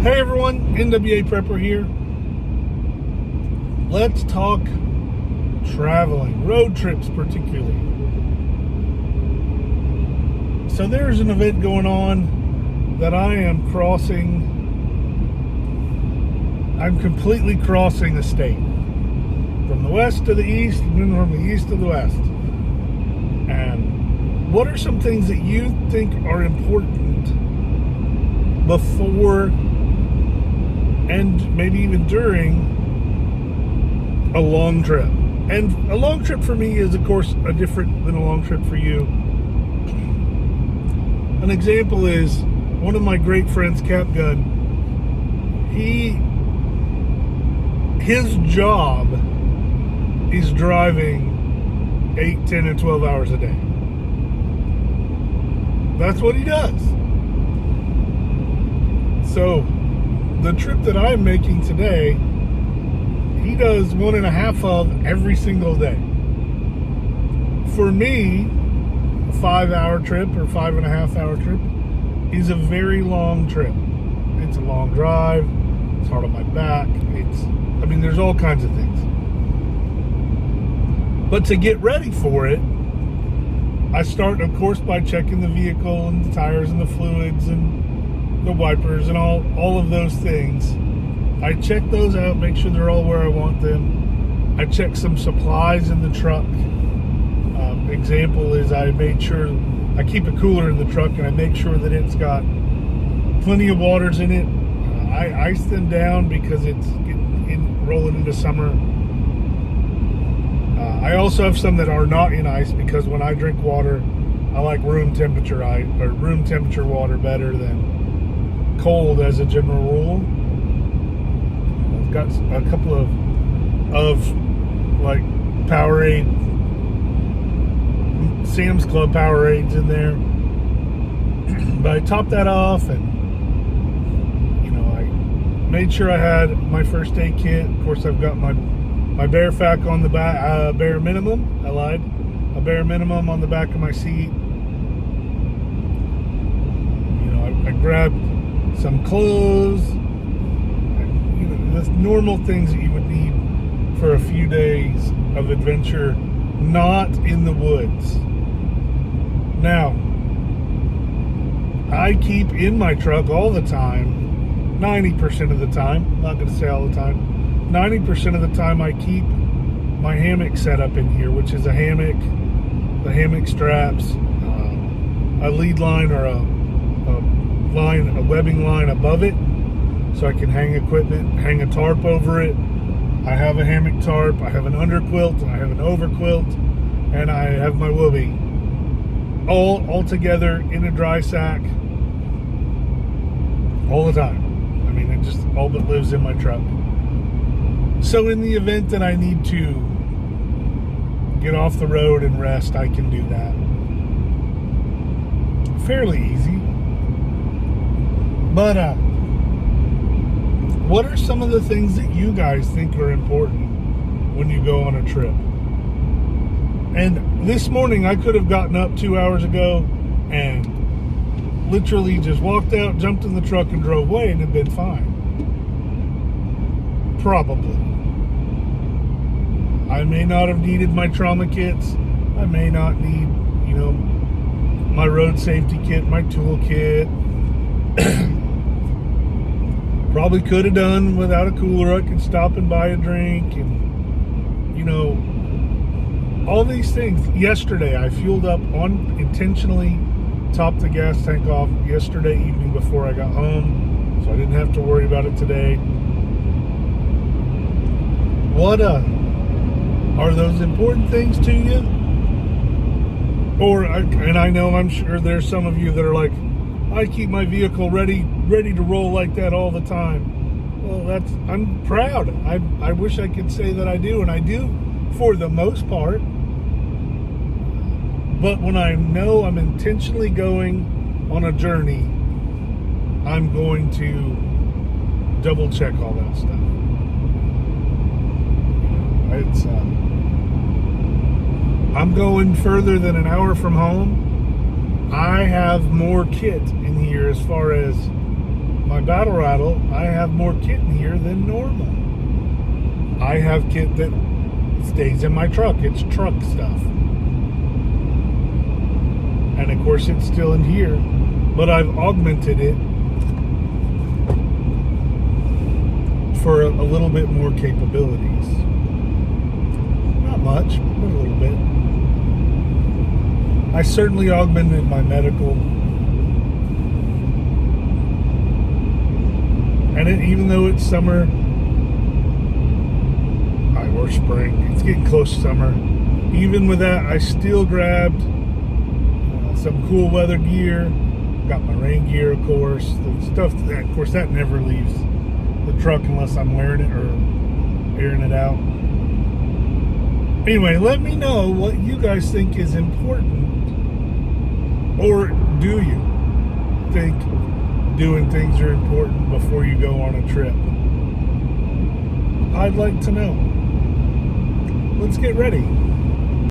Hey everyone, NWA Prepper here. Let's talk traveling, road trips particularly. So there's an event going on that I am crossing. I'm completely crossing the state. From the west to the east, and then from the east to the west. And what are some things that you think are important before and maybe even during a long trip? And a long trip for me is, of course, different than a long trip for you. An example is one of my great friends, Cap Gunn. His job is driving 8, 10, and 12 hours a day. That's what he does. So the trip that I'm making today, he does 1.5 of every single day. For me, a 5-hour trip or 5.5-hour trip is a very long trip. It's a long drive. It's hard on my back. There's all kinds of things. But to get ready for it, I start, of course, by checking the vehicle and the tires and the fluids and the wipers and all of those things. I check those out, make sure they're all where I want them. I check some supplies in the truck. Example is I made sure I keep a cooler in the truck and I make sure that it's got plenty of waters in it. I ice them down because it's rolling into summer. I also have some that are not in ice because when I drink water, I like room temperature water better than cold as a general rule. I've got a couple of like Powerade, Sam's Club Powerades in there. But I topped that off and I made sure I had my first aid kit. Of course, I've got my Bear Fac on the back, bare minimum. I lied. A bare minimum on the back of my seat. I grabbed some clothes. The normal things that you would need for a few days of adventure, not in the woods. Now, I keep in my truck all the time, 90% of the time, I'm not going to say all the time, 90% of the time I keep my hammock set up in here, which is a hammock, the hammock straps, a lead line or a webbing line above it, so I can hang equipment, hang a tarp over it. I have a hammock tarp, I have an underquilt, and I have an overquilt, and I have my whoopee. All together in a dry sack all the time. It just all but lives in my truck. So in the event that I need to get off the road and rest, I can do that. Fairly easy. But what are some of the things that you guys think are important when you go on a trip? And this morning I could have gotten up 2 hours ago and literally just walked out, jumped in the truck and drove away and it'd been fine. Probably. I may not have needed my trauma kits. I may not need, my road safety kit, my tool kit. Probably could have done without a cooler. I could stop and buy a drink and, all these things. Yesterday, I fueled up intentionally, topped the gas tank off yesterday evening before I got home, so I didn't have to worry about it today. Are those important things to you? I'm sure there's some of you that are like, I keep my vehicle ready to roll like that all the time. Well, I'm proud. I wish I could say that I do, and I do for the most part. But when I know I'm intentionally going on a journey, I'm going to double check all that stuff. I'm going further than an hour from home. I have more kit in here as far as my my Battle Rattle, I have more kit in here than normal. I have kit that stays in my truck. It's truck stuff. And of course it's still in here, but I've augmented it for a little bit more capabilities. Not much, but a little bit. I certainly augmented my medical. And even though it's summer, or spring, it's getting close to summer. Even with that, I still grabbed some cool weather gear. Got my rain gear, of course. The stuff that, of course, that never leaves the truck unless I'm wearing it or airing it out. Anyway, let me know what you guys think is important. Or do you think doing things are important before you go on a trip? I'd like to know. Let's get ready.